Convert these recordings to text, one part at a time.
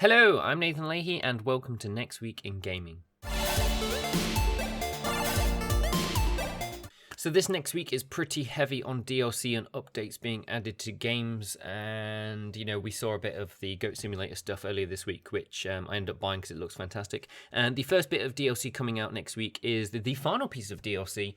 Hello, I'm Nathan Leahy, and welcome to Next Week in Gaming. So this next week is pretty heavy on DLC and updates being added to games, and we saw a bit of the Goat Simulator stuff earlier this week, which I ended up buying because it looks fantastic. And the first bit of DLC coming out next week is the final piece of DLC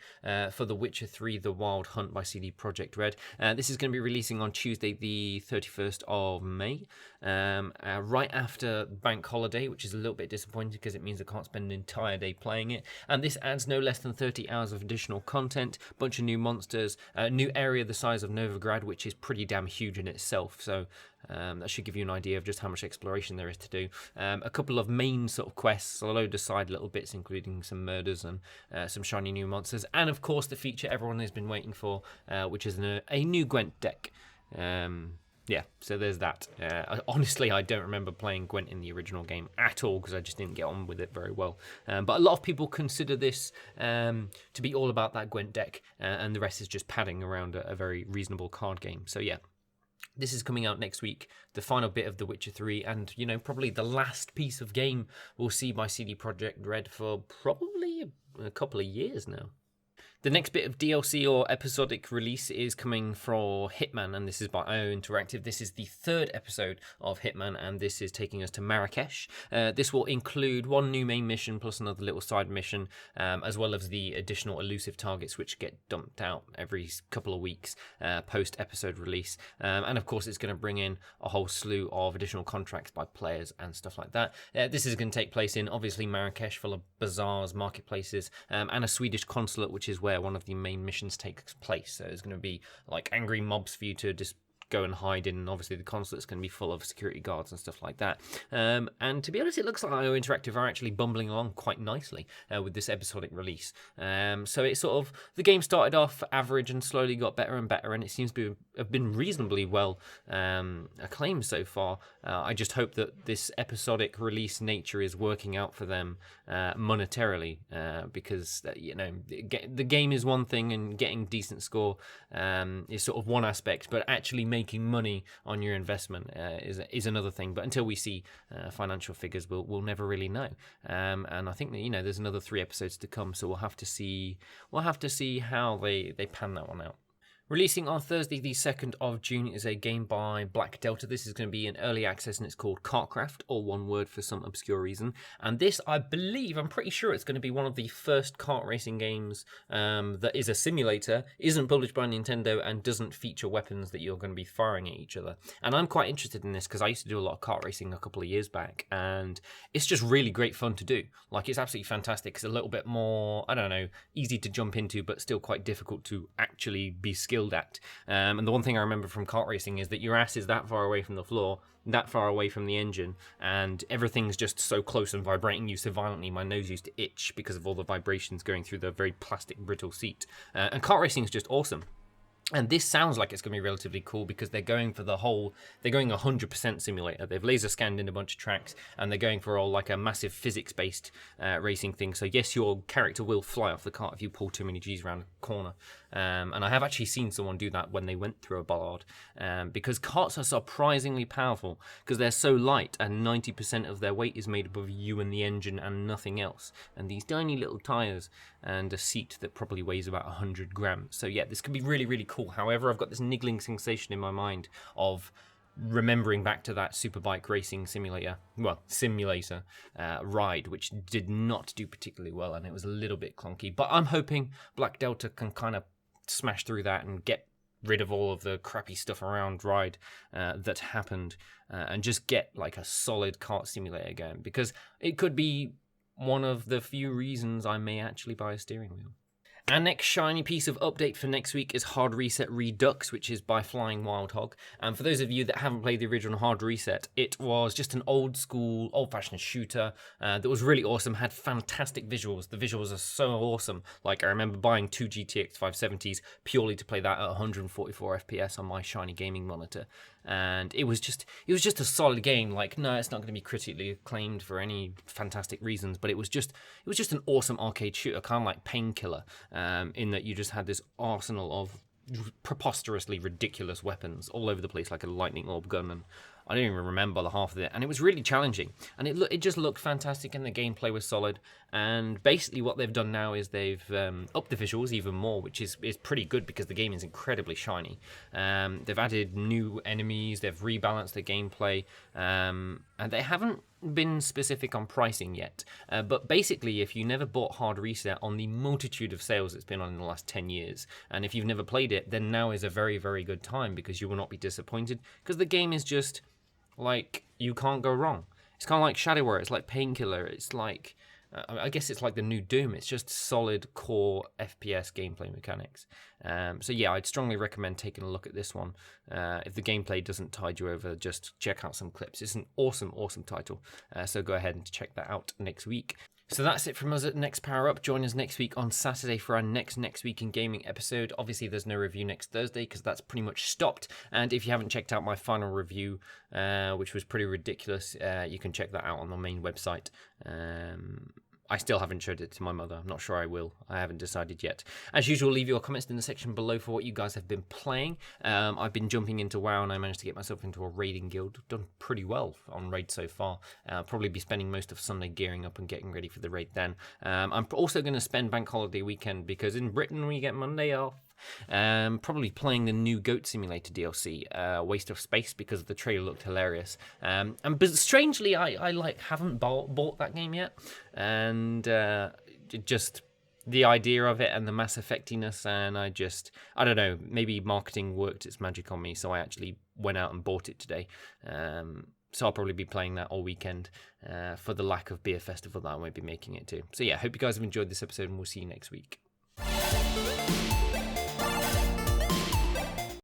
for The Witcher 3: The Wild Hunt by CD Projekt Red. This is going to be releasing on Tuesday the 31st of May, right after Bank Holiday, which is a little bit disappointing because it means I can't spend an entire day playing it. And this adds no less than 30 hours of additional content, bunch of new monsters, a new area the size of Novigrad, which is pretty damn huge in itself. So that should give you an idea of just how much exploration there is to do. A couple of main sort of quests, a load of side little bits, including some murders and some shiny new monsters, and of course the feature everyone has been waiting for, which is a new Gwent deck. Yeah, so there's that. Honestly, I don't remember playing Gwent in the original game at all because I just didn't get on with it very well. But a lot of people consider this to be all about that Gwent deck, and the rest is just padding around a very reasonable card game. So yeah, this is coming out next week, the final bit of The Witcher 3, and probably the last piece of game we'll see by CD Projekt Red for probably a couple of years now. The next bit of DLC or episodic release is coming for Hitman, and this is by IO Interactive. This is the third episode of Hitman, and this is taking us to Marrakesh. This will include one new main mission plus another little side mission, as well as the additional elusive targets which get dumped out every couple of weeks post-episode release. And of course, it's going to bring in a whole slew of additional contracts by players and stuff like that. This is going to take place in, obviously, Marrakesh, full of bazaars, marketplaces, and a Swedish consulate, which is where one of the main missions takes place. So there's going to be like angry mobs for you to just go and hide in, and obviously the consulate's going to be full of security guards and stuff like that. And to be honest, it looks like IO Interactive are actually bumbling along quite nicely with this episodic release. So it sort of, the game started off average and slowly got better and better, and it seems to have been reasonably well acclaimed so far. I just hope that this episodic release nature is working out for them monetarily, because the game is one thing and getting decent score is sort of one aspect, but actually making money on your investment is another thing. But until we see financial figures, we'll never really know. And I think that there's another 3 episodes to come, so we'll have to see how they pan that one out. Releasing on Thursday, the 2nd of June, is a game by Black Delta. This is going to be in early access, and it's called Kartcraft, all one word for some obscure reason. And this, I'm pretty sure it's going to be one of the first kart racing games that is a simulator, isn't published by Nintendo, and doesn't feature weapons that you're going to be firing at each other. And I'm quite interested in this because I used to do a lot of kart racing a couple of years back, and it's just really great fun to do. Like, it's absolutely fantastic. It's a little bit more, easy to jump into, but still quite difficult to actually be skilled at. And the one thing I remember from kart racing is that your ass is that far away from the floor, that far away from the engine, and everything's just so close and vibrating you so violently. My nose used to itch because of all the vibrations going through the very plastic brittle seat. And kart racing is just awesome. And this sounds like it's going to be relatively cool because they're going 100% simulator. They've laser scanned in a bunch of tracks, and they're going for like a massive physics-based racing thing. So yes, your character will fly off the kart if you pull too many G's around a corner. And I have actually seen someone do that when they went through a bollard, because karts are surprisingly powerful because they're so light, and 90% of their weight is made up of you and the engine and nothing else. And these tiny little tires and a seat that probably weighs about 100 grams. So yeah, this could be really, really cool. However, I've got this niggling sensation in my mind of remembering back to that Superbike racing simulator ride, which did not do particularly well, and it was a little bit clunky. But I'm hoping Black Delta can kind of smash through that and get rid of all of the crappy stuff around ride that happened, and just get like a solid kart simulator going, because it could be one of the few reasons I may actually buy a steering wheel. Our next shiny piece of update for next week is Hard Reset Redux, which is by Flying Wild Hog. And for those of you that haven't played the original Hard Reset, it was just an old-fashioned shooter that was really awesome, had fantastic visuals. The visuals are so awesome. Like, I remember buying 2 GTX 570s purely to play that at 144 FPS on my shiny gaming monitor. And it was just a solid game. Like, no, it's not going to be critically acclaimed for any fantastic reasons, but it was just an awesome arcade shooter, kind of like Painkiller, in that you just had this arsenal of preposterously ridiculous weapons all over the place, like a lightning orb gun and I don't even remember the half of it, and it was really challenging. And it just looked fantastic, and the gameplay was solid. And basically, what they've done now is they've upped the visuals even more, which is pretty good because the game is incredibly shiny. They've added new enemies, they've rebalanced the gameplay, and they haven't been specific on pricing yet. But basically, if you never bought Hard Reset on the multitude of sales it's been on in the last 10 years, and if you've never played it, then now is a very, very good time because you will not be disappointed because the game is just like, you can't go wrong. It's kind of like Shadowware, it's like Painkiller, it's like, I guess it's like the new Doom. It's just solid core FPS gameplay mechanics. So yeah, I'd strongly recommend taking a look at this one. If the gameplay doesn't tide you over, just check out some clips. It's an awesome, awesome title. So go ahead and check that out next week. So that's it from us at NextPowerUp. Join us next week on Saturday for our next Week in Gaming episode. Obviously, there's no review next Thursday because that's pretty much stopped. And if you haven't checked out my final review, which was pretty ridiculous, you can check that out on the main website. I still haven't showed it to my mother. I'm not sure I will. I haven't decided yet. As usual, leave your comments in the section below for what you guys have been playing. I've been jumping into WoW and I managed to get myself into a raiding guild. Done pretty well on raid so far. I'll probably be spending most of Sunday gearing up and getting ready for the raid then. I'm also going to spend bank holiday weekend because in Britain we get Monday off. Probably playing the new Goat Simulator DLC, Waste of Space, because the trailer looked hilarious. But strangely, I haven't bought that game yet, and just the idea of it and the Mass Effectiness, and I don't know, maybe marketing worked its magic on me, so I actually went out and bought it today. So I'll probably be playing that all weekend for the lack of beer festival that I won't be making it to. So yeah, hope you guys have enjoyed this episode, and we'll see you next week.